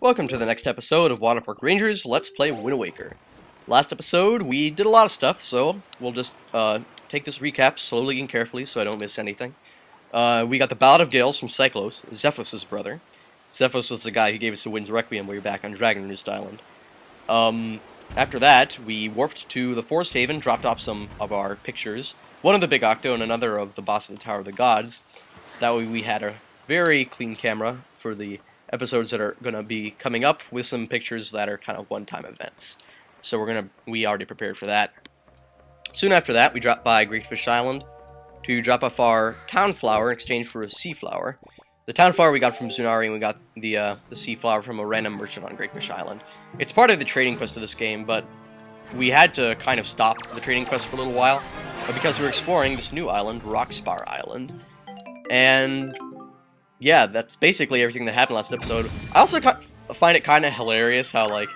Welcome to the next episode of WaterparkRangers Let's Play Wind Waker. Last episode, we did a lot of stuff, so we'll just take this recap slowly and carefully so I don't miss anything. We got the Ballad of Gales from Cyclos, Zephos' brother. Zephos was the guy who gave us the Wind's Requiem way back on Dragon Roost Island. After that, we warped to the Forest Haven, dropped off some of our pictures, one of the Big Octo and another of the boss of the Tower of the Gods. That way we had a very clean camera for the episodes that are going to be coming up, with some pictures that are kind of one-time events. So we already prepared for that. Soon after that, we dropped by Great Fish Island to drop off our town flower in exchange for a sea flower. The town flower we got from Zunari, and we got the sea flower from a random merchant on Great Fish Island. It's part of the trading quest of this game, but we had to kind of stop the trading quest for a little while, because we were exploring this new island, Rock Spire Island. And yeah, that's basically everything that happened last episode. I also find it kind of hilarious how, like,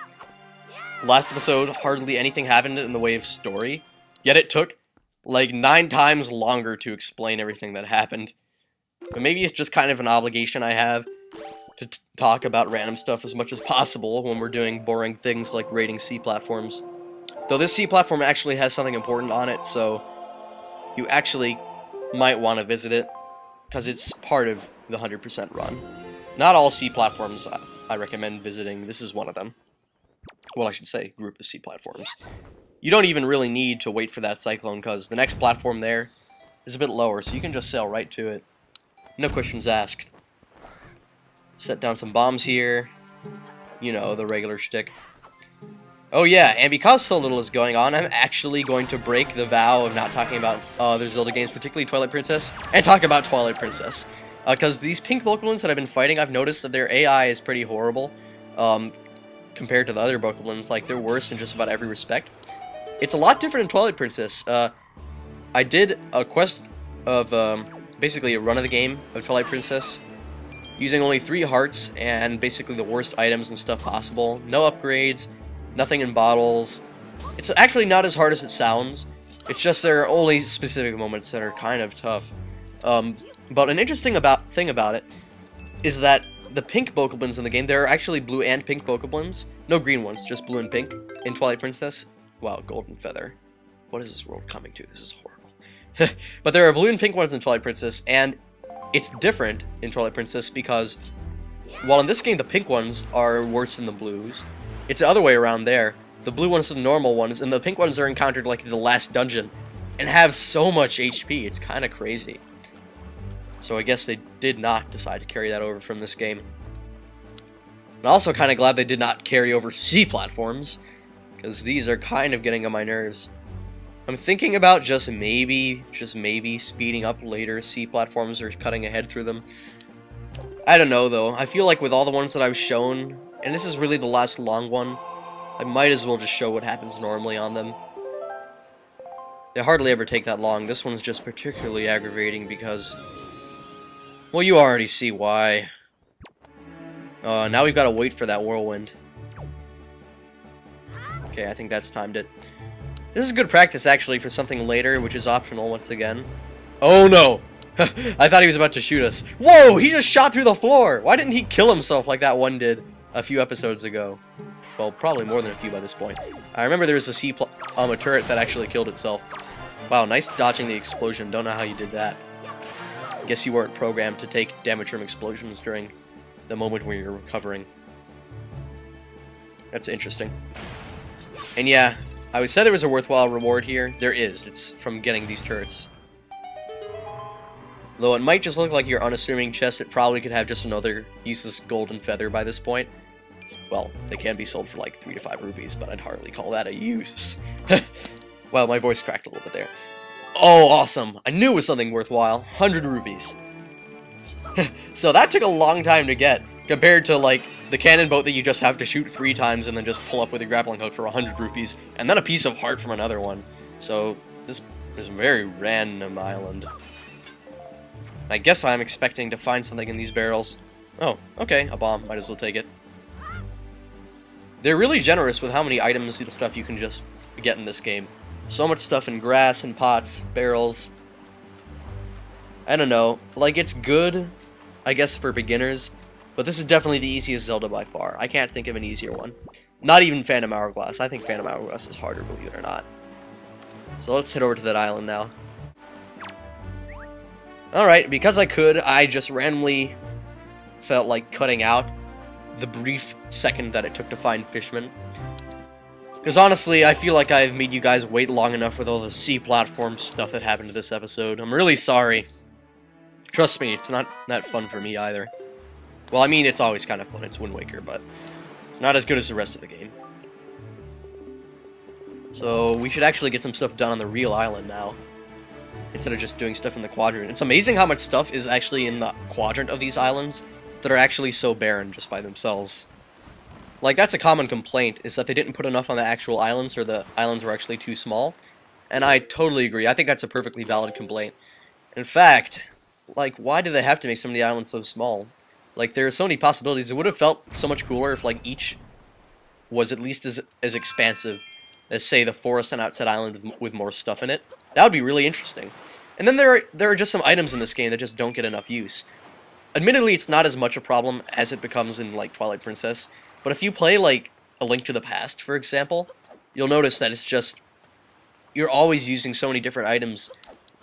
last episode hardly anything happened in the way of story, yet it took, like, 9 times longer to explain everything that happened. But maybe it's just kind of an obligation I have to talk about random stuff as much as possible when we're doing boring things like raiding sea platforms. Though this sea platform actually has something important on it, so you actually might want to visit it, because it's part of the 100% run. Not all sea platforms I recommend visiting. This is one of them. Well, I should say, group of sea platforms. You don't even really need to wait for that cyclone, because the next platform there is a bit lower, so you can just sail right to it. No questions asked. Set down some bombs here. You know, the regular shtick. Oh yeah, and because so little is going on, I'm actually going to break the vow of not talking about other Zelda games, particularly Twilight Princess, and talk about Twilight Princess. Because these pink Bokoblins that I've been fighting, I've noticed that their AI is pretty horrible compared to the other Bokoblins. Like, they're worse in just about every respect. It's a lot different in Twilight Princess. I did a quest of basically a run of the game of Twilight Princess, using only 3 hearts and basically the worst items and stuff possible. No upgrades, nothing in bottles. It's actually not as hard as it sounds. It's just there are only specific moments that are kind of tough. But an interesting thing about it is that the pink Bokoblins in the game, there are actually blue and pink Bokoblins. No green ones, just blue and pink in Twilight Princess. Wow, Golden Feather. What is this world coming to? This is horrible. But there are blue and pink ones in Twilight Princess, and it's different in Twilight Princess because, while in this game the pink ones are worse than the blues, it's the other way around there. The blue ones are the normal ones, and the pink ones are encountered like in the last dungeon, and have so much HP, it's kind of crazy. So I guess they did not decide to carry that over from this game. I'm also kind of glad they did not carry over sea platforms, because these are kind of getting on my nerves. I'm thinking about just maybe speeding up later sea platforms or cutting ahead through them. I don't know though, I feel like with all the ones that I've shown, and this is really the last long one, I might as well just show what happens normally on them. They hardly ever take that long. This one's just particularly aggravating because, well, you already see why. Now we've got to wait for that whirlwind. Okay, I think that's timed it. This is good practice, actually, for something later, which is optional once again. Oh, no! I thought he was about to shoot us. Whoa! He just shot through the floor! Why didn't he kill himself like that one did a few episodes ago? Well, probably more than a few by this point. I remember there was a turret that actually killed itself. Wow, nice dodging the explosion. Don't know how you did that. Guess you weren't programmed to take damage from explosions during the moment when you're recovering. That's interesting. And yeah, I would say there was a worthwhile reward here. There is. It's from getting these turrets. Though it might just look like your unassuming chest, it probably could have just another useless golden feather by this point. Well, they can be sold for like 3 to 5 rupees, but I'd hardly call that a use. Well, my voice cracked a little bit there. Oh, awesome! I knew it was something worthwhile. 100 rupees. So that took a long time to get, compared to, like, the cannon boat that you just have to shoot 3 times and then just pull up with a grappling hook for 100 rupees, and then a piece of heart from another one. So, this is a very random island. I guess I'm expecting to find something in these barrels. Oh, okay, a bomb. Might as well take it. They're really generous with how many items and stuff you can just get in this game. So much stuff in grass and pots, barrels. I don't know. Like, it's good, I guess, for beginners, But this is definitely the easiest Zelda by far. I can't think of an easier one. Not even Phantom Hourglass. I think Phantom Hourglass is harder, believe it or not. So let's head over to that island now. Alright, because I could, I just randomly felt like cutting out the brief second that it took to find Fishman. Because honestly, I feel like I've made you guys wait long enough with all the sea platform stuff that happened to this episode. I'm really sorry. Trust me, it's not that fun for me either. Well, I mean, it's always kind of fun. It's Wind Waker, but it's not as good as the rest of the game. So we should actually get some stuff done on the real island now, instead of just doing stuff in the quadrant. It's amazing how much stuff is actually in the quadrant of these islands that are actually so barren just by themselves. Like, that's a common complaint, is that they didn't put enough on the actual islands, or the islands were actually too small. And I totally agree. I think that's a perfectly valid complaint. In fact, like, why do they have to make some of the islands so small? Like, there are so many possibilities. It would have felt so much cooler if, like, each was at least as expansive as, say, the forest on Outset Island with more stuff in it. That would be really interesting. And then there are just some items in this game that just don't get enough use. Admittedly, it's not as much a problem as it becomes in, like, Twilight Princess, but if you play, like, A Link to the Past, for example, you'll notice that it's just, you're always using so many different items,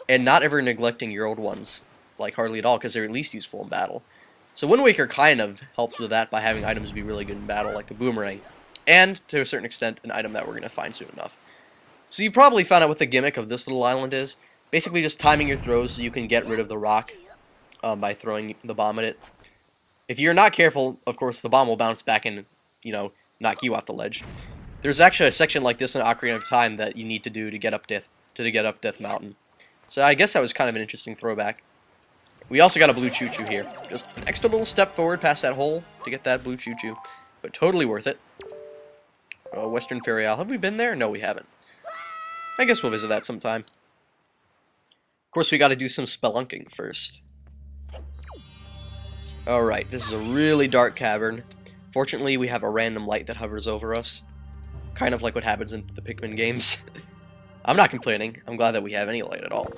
and not ever neglecting your old ones, like, hardly at all, because they're at least useful in battle. So Wind Waker kind of helps with that by having items be really good in battle, like the boomerang, and, to a certain extent, an item that we're going to find soon enough. So you probably found out what the gimmick of this little island is. Basically just timing your throws so you can get rid of the rock by throwing the bomb at it. If you're not careful, of course, the bomb will bounce back and, you know, knock you off the ledge. There's actually a section like this in Ocarina of Time that you need to do to get up Death Mountain. So I guess that was kind of an interesting throwback. We also got a blue choo-choo here. Just an extra little step forward past that hole to get that blue choo-choo. But totally worth it. Western Fairy Isle. Have we been there? No, we haven't. I guess we'll visit that sometime. Of course, we got to do some spelunking first. Alright, this is a really dark cavern. Fortunately, we have a random light that hovers over us. Kind of like what happens in the Pikmin games. I'm not complaining. I'm glad that we have any light at all.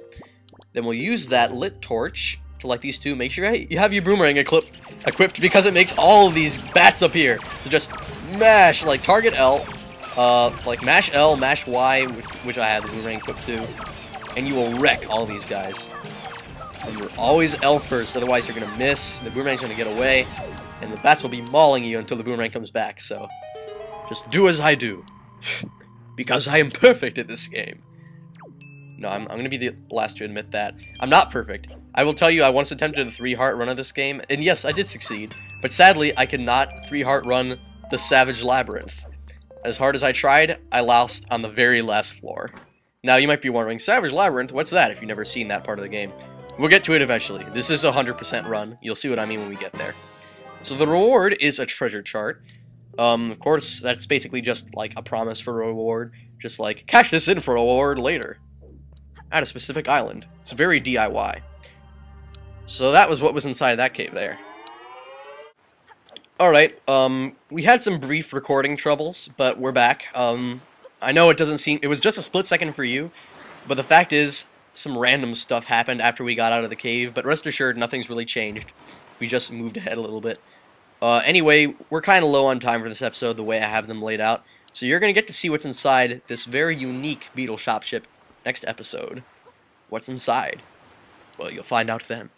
Then we'll use that lit torch to light these two. Make sure you have your boomerang equipped because it makes all of these bats appear. So just mash, like target L, like mash L, mash Y, which I have the boomerang equipped to, and you will wreck all these guys. And you're always L first, otherwise you're going to miss, the boomerang's going to get away, and the bats will be mauling you until the boomerang comes back, so just do as I do. Because I am perfect at this game. No, I'm going to be the last to admit that. I'm not perfect. I will tell you, I once attempted a 3-heart run of this game, and yes, I did succeed, but sadly, I could not 3-heart run the Savage Labyrinth. As hard as I tried, I lost on the very last floor. Now, you might be wondering, Savage Labyrinth, what's that if you've never seen that part of the game? We'll get to it eventually. This is a 100% run. You'll see what I mean when we get there. So the reward is a treasure chart. Of course, that's basically just like a promise for a reward. Just like, cash this in for a reward later. At a specific island. It's very DIY. So that was what was inside that cave there. Alright, we had some brief recording troubles, but we're back. I know it doesn't seem... It was just a split second for you, but the fact is, some random stuff happened after we got out of the cave, but rest assured, nothing's really changed. We just moved ahead a little bit. Anyway, we're kind of low on time for this episode, the way I have them laid out, so you're going to get to see what's inside this very unique Beetle Shop ship next episode. What's inside? Well, you'll find out then.